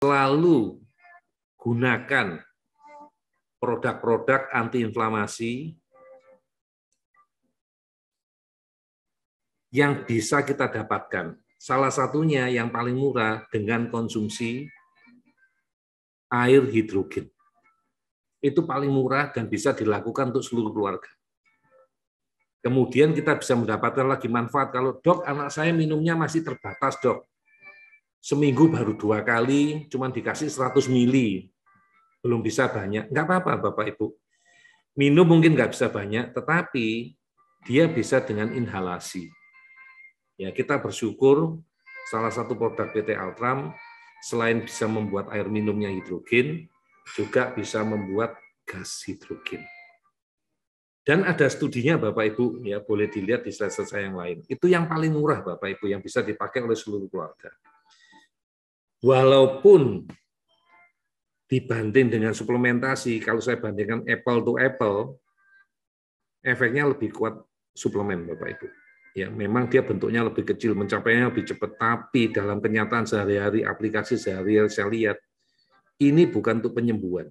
selalu gunakan produk-produk antiinflamasi yang bisa kita dapatkan. Salah satunya yang paling murah dengan konsumsi air hidrogen. Itu paling murah dan bisa dilakukan untuk seluruh keluarga. Kemudian kita bisa mendapatkan lagi manfaat. Kalau dok, anak saya minumnya masih terbatas dok. Seminggu baru 2 kali, cuma dikasih 100 mili. Belum bisa banyak. Nggak apa-apa Bapak Ibu. Minum mungkin nggak bisa banyak, tetapi dia bisa dengan inhalasi. Ya, kita bersyukur salah satu produk PT Altram selain bisa membuat air minumnya hidrogen, juga bisa membuat gas hidrogen. Dan ada studinya Bapak Ibu, ya boleh dilihat di slide saya yang lain. Itu yang paling murah Bapak Ibu yang bisa dipakai oleh seluruh keluarga. Walaupun dibanding dengan suplementasi, kalau saya bandingkan apple to apple, efeknya lebih kuat suplemen Bapak Ibu. Ya, memang dia bentuknya lebih kecil, mencapainya lebih cepat, tapi dalam kenyataan sehari-hari, aplikasi sehari-hari saya lihat, ini bukan untuk penyembuhan.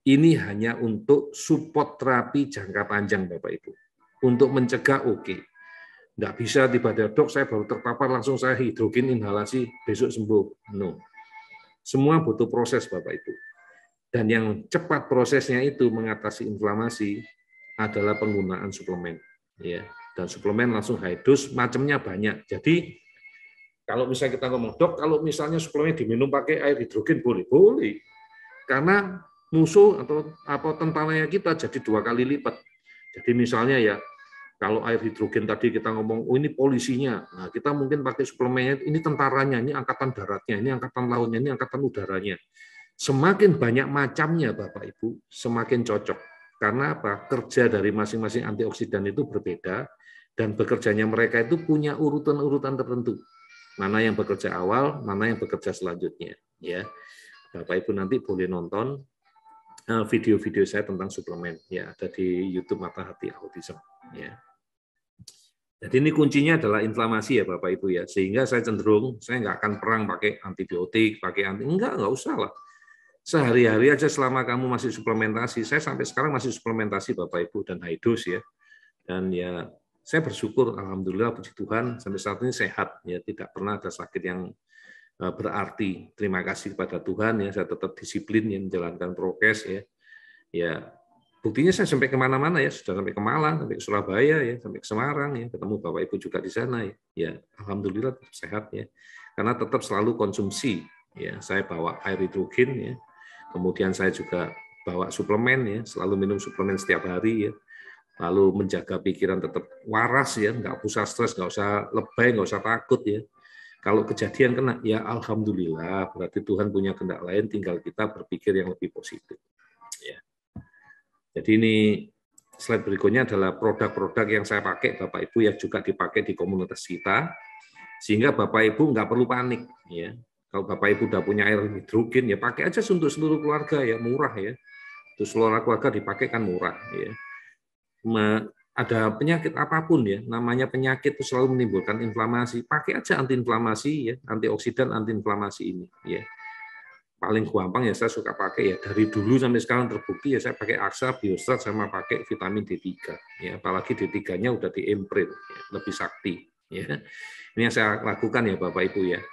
Ini hanya untuk support terapi jangka panjang, Bapak Ibu. Untuk mencegah, oke. Nggak bisa tiba-tiba, dok, saya baru terpapar, langsung saya hidrogen inhalasi, besok sembuh. No. Semua butuh proses, Bapak Ibu. Dan yang cepat prosesnya itu mengatasi inflamasi adalah penggunaan suplemen. Ya. Dan suplemen langsung high dose, macamnya banyak. Jadi, kalau misalnya kita ngomong, dok, kalau misalnya suplemen diminum pakai air hidrogen, boleh? Boleh. Karena musuh atau tentaranya kita jadi 2 kali lipat. Jadi misalnya ya, kalau air hidrogen tadi kita ngomong, oh ini polisinya, nah kita mungkin pakai suplemennya, ini tentaranya, ini angkatan daratnya, ini angkatan lautnya, ini angkatan udaranya. Semakin banyak macamnya Bapak Ibu, semakin cocok. Karena apa? Kerja dari masing-masing antioksidan itu berbeda, dan bekerjanya mereka itu punya urutan-urutan tertentu. Mana yang bekerja awal, mana yang bekerja selanjutnya. Ya, Bapak Ibu nanti boleh nonton video-video saya tentang suplemen, ya ada di YouTube Mata Hati Autism. Ya. Jadi ini kuncinya adalah inflamasi ya Bapak Ibu ya, sehingga saya cenderung saya nggak akan perang pakai antibiotik, nggak usah lah. Sehari-hari aja selama kamu masih suplementasi, saya sampai sekarang masih suplementasi Bapak Ibu dan high dose ya, dan ya saya bersyukur, alhamdulillah puji Tuhan sampai saat ini sehat ya, tidak pernah ada sakit yang berarti. Terima kasih kepada Tuhan ya, saya tetap disiplin yang menjalankan prokes ya. Ya, buktinya saya sampai kemana-mana ya, sudah sampai ke Malang, sampai ke Surabaya ya, sampai ke Semarang ya, ketemu Bapak Ibu juga di sana ya. Ya, alhamdulillah tetap sehat ya. Karena tetap selalu konsumsi ya. Saya bawa air hidrogen ya. Kemudian saya juga bawa suplemen ya, selalu minum suplemen setiap hari ya. Lalu menjaga pikiran tetap waras ya, nggak usah stres, nggak usah lebay, nggak usah takut ya. Kalau kejadian kena, ya alhamdulillah, berarti Tuhan punya kehendak lain, tinggal kita berpikir yang lebih positif. Ya. Jadi ini slide berikutnya adalah produk-produk yang saya pakai, Bapak Ibu, yang juga dipakai di komunitas kita, sehingga Bapak Ibu nggak perlu panik. Ya. Kalau Bapak Ibu udah punya air hidrogen, ya pakai aja untuk seluruh keluarga, ya murah ya. Untuk seluruh keluarga dipakai kan murah. Ya. Ada penyakit apapun ya, namanya penyakit itu selalu menimbulkan inflamasi. Pakai aja antiinflamasi ya, antioksidan antiinflamasi ini ya. Paling gampang ya saya suka pakai ya, dari dulu sampai sekarang terbukti ya, saya pakai Aksa, Biostrat, sama pakai vitamin D3 ya, apalagi D3-nya udah diimprint ya, lebih sakti ya. Ini yang saya lakukan ya Bapak Ibu ya.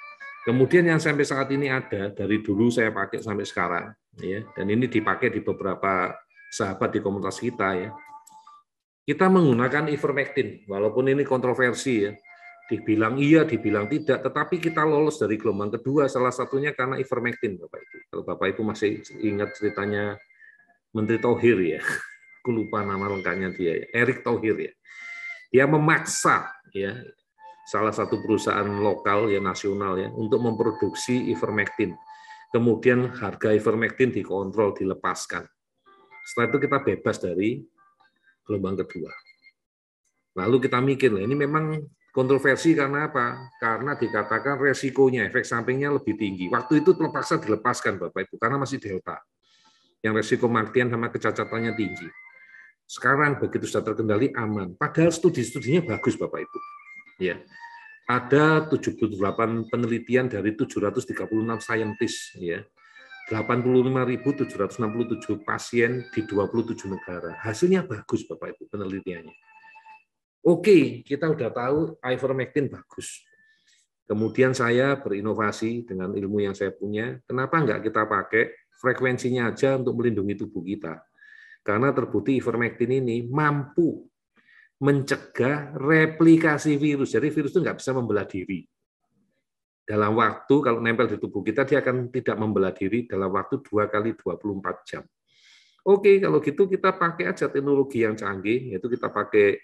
Kemudian yang sampai saat ini ada, dari dulu saya pakai sampai sekarang ya, dan ini dipakai di beberapa sahabat di komunitas kita ya. Kita menggunakan ivermectin, walaupun ini kontroversi ya, dibilang iya, dibilang tidak, tetapi kita lolos dari gelombang kedua, salah satunya karena ivermectin, Bapak Ibu. Kalau Bapak Ibu masih ingat ceritanya Menteri Thohir ya, aku lupa nama lengkapnya dia, Erick Thohir ya. Dia memaksa ya salah satu perusahaan lokal ya, nasional ya, untuk memproduksi ivermectin. Kemudian harga ivermectin dikontrol, dilepaskan. Setelah itu kita bebas dari gelombang kedua. Lalu kita mikir, ini memang kontroversi karena apa? Karena dikatakan resikonya, efek sampingnya lebih tinggi. Waktu itu terpaksa dilepaskan Bapak Ibu, karena masih Delta. Yang resiko kematian sama kecacatannya tinggi. Sekarang begitu sudah terkendali, aman. Padahal studi-studinya bagus Bapak Ibu. Ya. Ada 78 penelitian dari 736 saintis, ya. 85.767 pasien di 27 negara. Hasilnya bagus, Bapak Ibu, penelitiannya. Oke, kita udah tahu ivermectin bagus. Kemudian saya berinovasi dengan ilmu yang saya punya. Kenapa enggak kita pakai frekuensinya aja untuk melindungi tubuh kita? Karena terbukti ivermectin ini mampu mencegah replikasi virus. Jadi virus itu nggak bisa membelah diri. Dalam waktu, kalau nempel di tubuh kita, dia akan tidak membelah diri dalam waktu 2 kali 24 jam. Oke, kalau gitu kita pakai aja teknologi yang canggih, yaitu kita pakai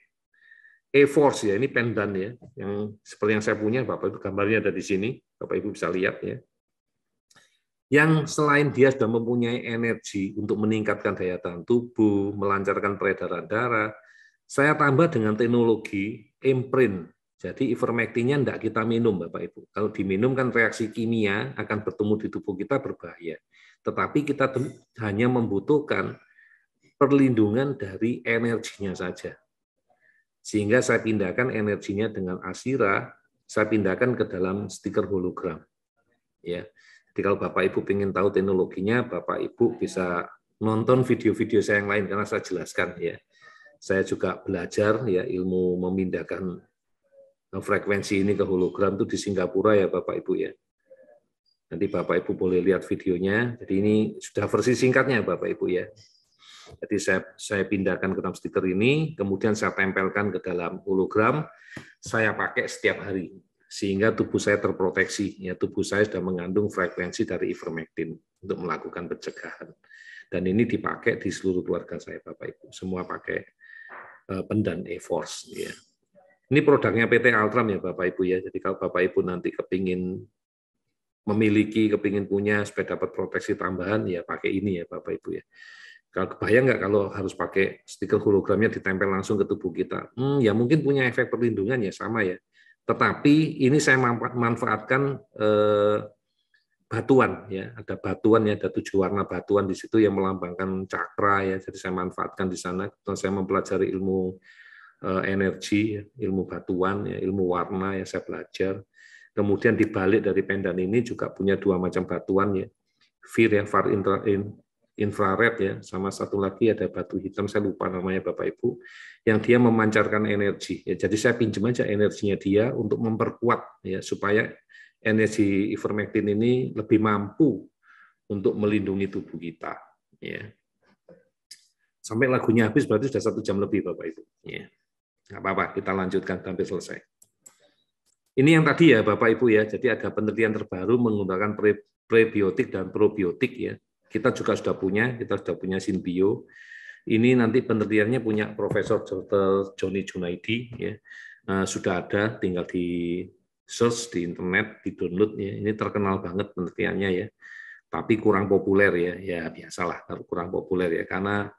E-Force, ya, ini pendan ya, yang seperti yang saya punya, Bapak Ibu, gambarnya ada di sini, Bapak Ibu bisa lihat ya. Yang selain dia sudah mempunyai energi untuk meningkatkan daya tahan tubuh, melancarkan peredaran darah, saya tambah dengan teknologi imprint. Jadi ivermectinnya tidak kita minum, Bapak Ibu. Kalau diminum kan reaksi kimia akan bertemu di tubuh kita berbahaya. Tetapi kita hanya membutuhkan perlindungan dari energinya saja. Sehingga saya pindahkan energinya dengan Asira, saya pindahkan ke dalam stiker hologram. Ya. Jadi kalau Bapak Ibu ingin tahu teknologinya, Bapak Ibu bisa nonton video-video saya yang lain karena saya jelaskan ya. Saya juga belajar ya ilmu memindahkan frekuensi ini ke hologram itu di Singapura ya Bapak Ibu ya. Nanti Bapak Ibu boleh lihat videonya. Jadi ini sudah versi singkatnya Bapak Ibu ya. Jadi saya pindahkan ke dalam stiker ini, kemudian saya tempelkan ke dalam hologram, saya pakai setiap hari sehingga tubuh saya terproteksi. Ya, tubuh saya sudah mengandung frekuensi dari ivermectin untuk melakukan pencegahan. Dan ini dipakai di seluruh keluarga saya Bapak Ibu. Semua pakai pendan E-Force ya. Ini produknya PT Altram ya Bapak Ibu ya. Jadi kalau Bapak Ibu nanti kepingin punya supaya dapat proteksi tambahan, ya pakai ini ya Bapak Ibu ya. Kalau kebayang nggak kalau harus pakai stiker hologramnya ditempel langsung ke tubuh kita? Ya mungkin punya efek perlindungan ya sama ya. Tetapi ini saya manfaatkan batuan ya, ada batuan ya, ada 7 warna batuan di situ yang melambangkan cakra ya. Jadi saya manfaatkan di sana. Saya mempelajari ilmu energi, ilmu batuan, ya, ilmu warna yang saya belajar. Kemudian dibalik dari pendan ini juga punya 2 macam batuan ya, VIR ya, far infrared ya, sama satu lagi ada batu hitam saya lupa namanya Bapak Ibu, yang dia memancarkan energi. Ya, jadi saya pinjam aja energinya dia untuk memperkuat ya supaya energi ivermectin ini lebih mampu untuk melindungi tubuh kita. Ya. Sampai lagunya habis berarti sudah 1 jam lebih Bapak Ibu. Ya. Nggak apa-apa, kita lanjutkan sampai selesai. Ini yang tadi ya Bapak Ibu ya, jadi ada penelitian terbaru menggunakan prebiotik dan probiotik ya. Kita juga sudah punya Sinbio. Ini nanti penelitiannya punya Profesor Dr. Joni Junaidi ya. Sudah ada, tinggal di search di internet, di download ya. Ini terkenal banget penelitiannya ya. Tapi kurang populer ya. Ya biasalah kalau kurang populer ya, karena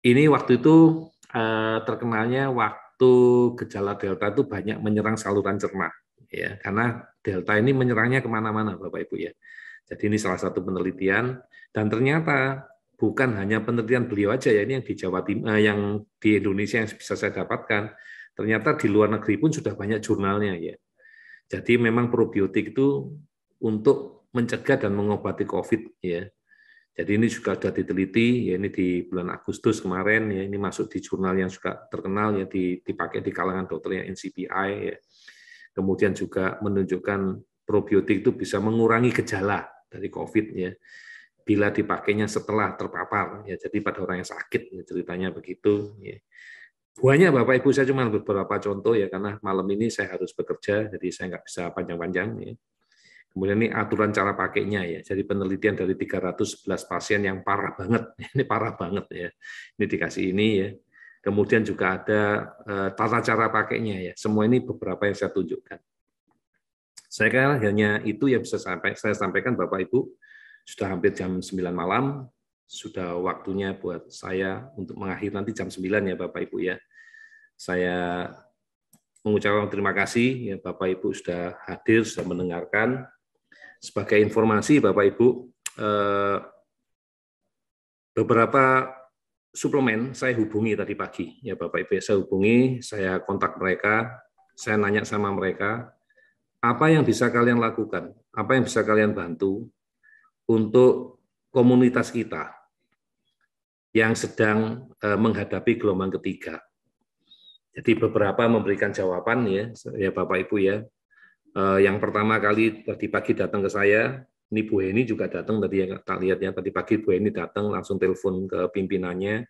ini waktu itu terkenalnya waktu gejala Delta itu banyak menyerang saluran cerna, ya, karena Delta ini menyerangnya kemana-mana, Bapak Ibu ya. Jadi ini salah satu penelitian, dan ternyata bukan hanya penelitian beliau aja ya, ini yang di Jawa Timur, yang di Indonesia yang bisa saya dapatkan. Ternyata di luar negeri pun sudah banyak jurnalnya ya. Jadi memang probiotik itu untuk mencegah dan mengobati COVID ya. Jadi ini juga sudah diteliti, ya ini di bulan Agustus kemarin, ya ini masuk di jurnal yang juga terkenal, ya dipakai di kalangan dokter yang NCBI. Ya. Kemudian juga menunjukkan probiotik itu bisa mengurangi gejala dari COVID, ya, bila dipakainya setelah terpapar. Ya, jadi pada orang yang sakit, ya, ceritanya begitu. Ya. Banyak Bapak Ibu, saya cuma beberapa contoh ya, karena malam ini saya harus bekerja, jadi saya nggak bisa panjang-panjang. Ya. Kemudian ini aturan cara pakainya ya. Jadi penelitian dari 311 pasien yang parah banget. Ini parah banget ya. Ini dikasih ini ya. Kemudian juga ada tata cara pakainya ya. Semua ini beberapa yang saya tunjukkan. Saya kira hanya itu yang bisa saya sampaikan Bapak Ibu. Sudah hampir jam 9 malam. Sudah waktunya buat saya untuk mengakhiri nanti jam 9 ya Bapak Ibu ya. Saya mengucapkan terima kasih ya Bapak Ibu sudah hadir, sudah mendengarkan. Sebagai informasi Bapak Ibu, beberapa suplemen saya hubungi tadi pagi ya Bapak Ibu, saya hubungi, saya kontak mereka, saya nanya sama mereka, apa yang bisa kalian lakukan, apa yang bisa kalian bantu untuk komunitas kita yang sedang menghadapi gelombang ketiga. Jadi beberapa memberikan jawaban ya Bapak Ibu ya. Yang pertama kali tadi pagi datang ke saya, ini Bu Heni juga datang tadi yang tak lihat ya, tadi pagi Bu Heni datang langsung telepon ke pimpinannya,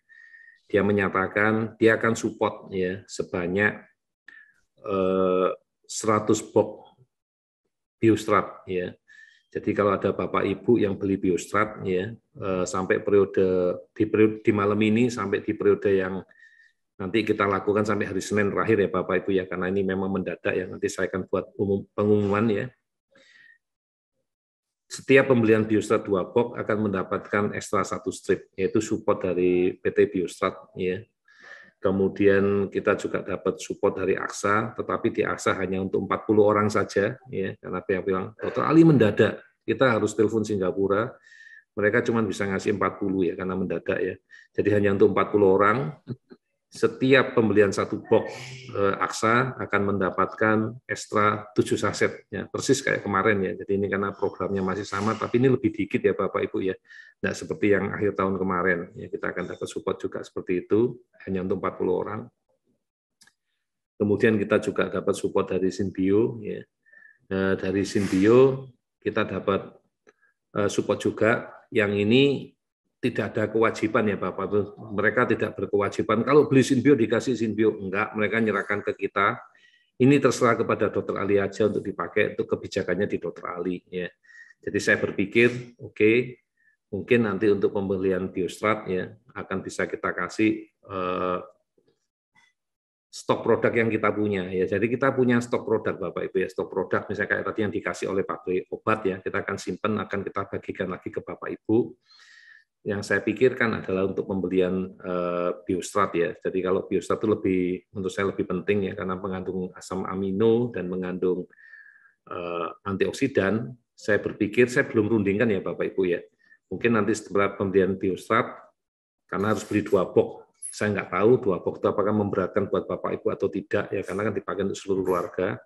dia menyatakan dia akan support ya sebanyak 100 box biostrat ya. Jadi kalau ada Bapak Ibu yang beli biostrat ya sampai di malam ini sampai di periode yang nanti kita lakukan sampai hari Senin terakhir ya Bapak Ibu ya, karena ini memang mendadak ya, nanti saya akan buat pengumuman ya. Setiap pembelian biostrat 2 box akan mendapatkan ekstra 1 strip, yaitu support dari PT Biostrat ya. Kemudian kita juga dapat support dari AXA, tetapi di AXA hanya untuk 40 orang saja ya, karena pihak bilang Dr. Ali mendadak, kita harus telepon Singapura. Mereka cuma bisa ngasih 40 ya karena mendadak ya. Jadi hanya untuk 40 orang. Setiap pembelian 1 box AXA akan mendapatkan ekstra 7 saset, ya, persis kayak kemarin ya. Jadi ini karena programnya masih sama, tapi ini lebih dikit ya Bapak Ibu ya. Nggak seperti yang akhir tahun kemarin. Ya, kita akan dapat support juga seperti itu, hanya untuk 40 orang. Kemudian kita juga dapat support dari Sinbio. Ya. Dari Sinbio kita dapat support juga. Yang ini tidak ada kewajiban ya Bapak Ibu. Mereka tidak berkewajiban. Kalau beli Sinbio dikasih Sinbio, enggak. Mereka nyerahkan ke kita. Ini terserah kepada Dr. Ali aja untuk dipakai, untuk kebijakannya di Dr. Ali. Ya. Jadi saya berpikir, oke, mungkin nanti untuk pembelian biostrat ya akan bisa kita kasih stok produk yang kita punya ya. Jadi kita punya stok produk Bapak Ibu ya, stok produk misalnya kayak tadi yang dikasih oleh pabrik obat ya, kita akan simpan, akan kita bagikan lagi ke Bapak Ibu. Yang saya pikirkan adalah untuk pembelian biostrat ya. Jadi kalau biostrat itu menurut saya lebih penting ya karena mengandung asam amino dan mengandung antioksidan. Saya berpikir saya belum rundingkan ya Bapak Ibu ya. Mungkin nanti setelah pembelian biostrat karena harus beli 2 box. Saya nggak tahu 2 box itu apakah memberatkan buat Bapak Ibu atau tidak ya karena kan dipakai untuk seluruh keluarga.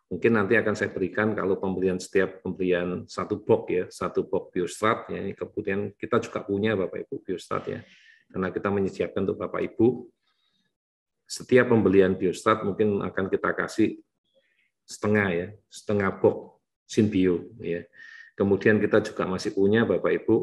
Mungkin nanti akan saya berikan kalau setiap pembelian 1 box ya, 1 box biostrat ya. Kemudian kita juga punya Bapak Ibu biostrat ya. Karena kita menyediakan untuk Bapak Ibu. Setiap pembelian biostrat mungkin akan kita kasih setengah box Sinbio ya. Kemudian kita juga masih punya Bapak Ibu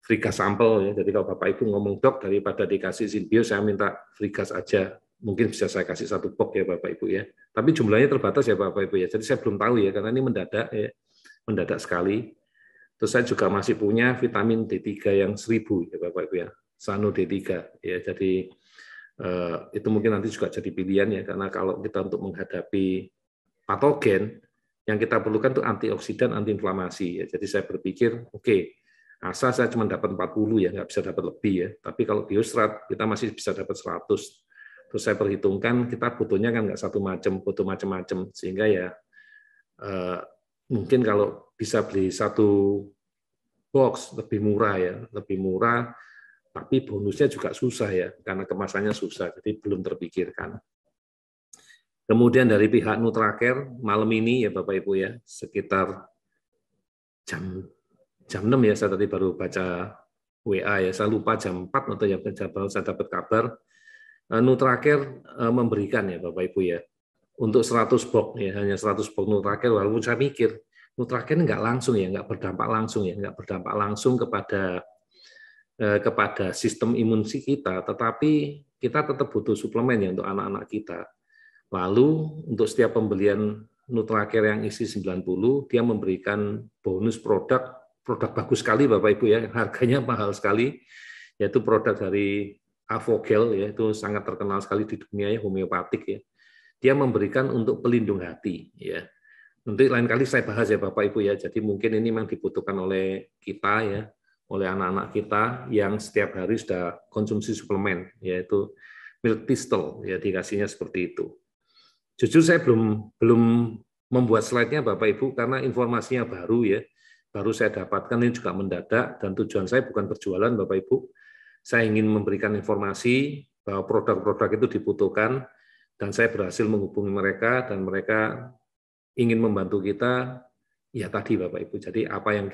free gas sampel ya. Jadi kalau Bapak Ibu ngomong dok daripada dikasih Sinbio saya minta free gas aja. Mungkin bisa saya kasih 1 box ya Bapak Ibu ya. Tapi jumlahnya terbatas ya Bapak Ibu ya. Jadi saya belum tahu ya karena ini mendadak ya. Mendadak sekali. Terus saya juga masih punya vitamin D3 yang 1000 ya Bapak Ibu ya. Sano D3 ya. Jadi itu mungkin nanti juga jadi pilihan ya karena kalau kita untuk menghadapi patogen yang kita perlukan itu antioksidan, antiinflamasi ya. Jadi saya berpikir oke, asa saya cuma dapat 40 ya, nggak bisa dapat lebih ya. Tapi kalau biostrat kita masih bisa dapat 100. Terus saya perhitungkan kita butuhnya kan nggak satu macam, butuh macam-macam sehingga ya mungkin kalau bisa beli 1 box lebih murah ya, lebih murah, tapi bonusnya juga susah ya karena kemasannya susah, jadi belum terpikirkan. Kemudian dari pihak Nutracare malam ini ya Bapak Ibu ya sekitar jam 6 ya saya tadi baru baca WA ya, saya lupa jam 4 atau jam baru saya dapat kabar. Nutracare memberikan ya Bapak Ibu ya untuk 100 box ya, hanya 100 box Nutracare, walaupun saya mikir Nutracare nggak langsung ya, nggak berdampak langsung kepada sistem imun kita, tetapi kita tetap butuh suplemen ya untuk anak-anak kita. Lalu untuk setiap pembelian Nutracare yang isi 90, dia memberikan bonus produk bagus sekali Bapak Ibu ya, harganya mahal sekali, yaitu produk dari Avogel ya, itu sangat terkenal sekali di dunia ya, homeopatik ya. Dia memberikan untuk pelindung hati ya. Nanti lain kali saya bahas ya Bapak Ibu ya. Jadi mungkin ini memang dibutuhkan oleh kita ya, oleh anak-anak kita yang setiap hari sudah konsumsi suplemen yaitu milk thistle ya, dikasihnya seperti itu. Jujur saya belum membuat slide-nya Bapak Ibu karena informasinya baru ya. Baru saya dapatkan, ini juga mendadak dan tujuan saya bukan berjualan Bapak Ibu. Saya ingin memberikan informasi bahwa produk-produk itu dibutuhkan Dan saya berhasil menghubungi mereka dan mereka ingin membantu kita. Ya tadi Bapak Ibu. Jadi apa yang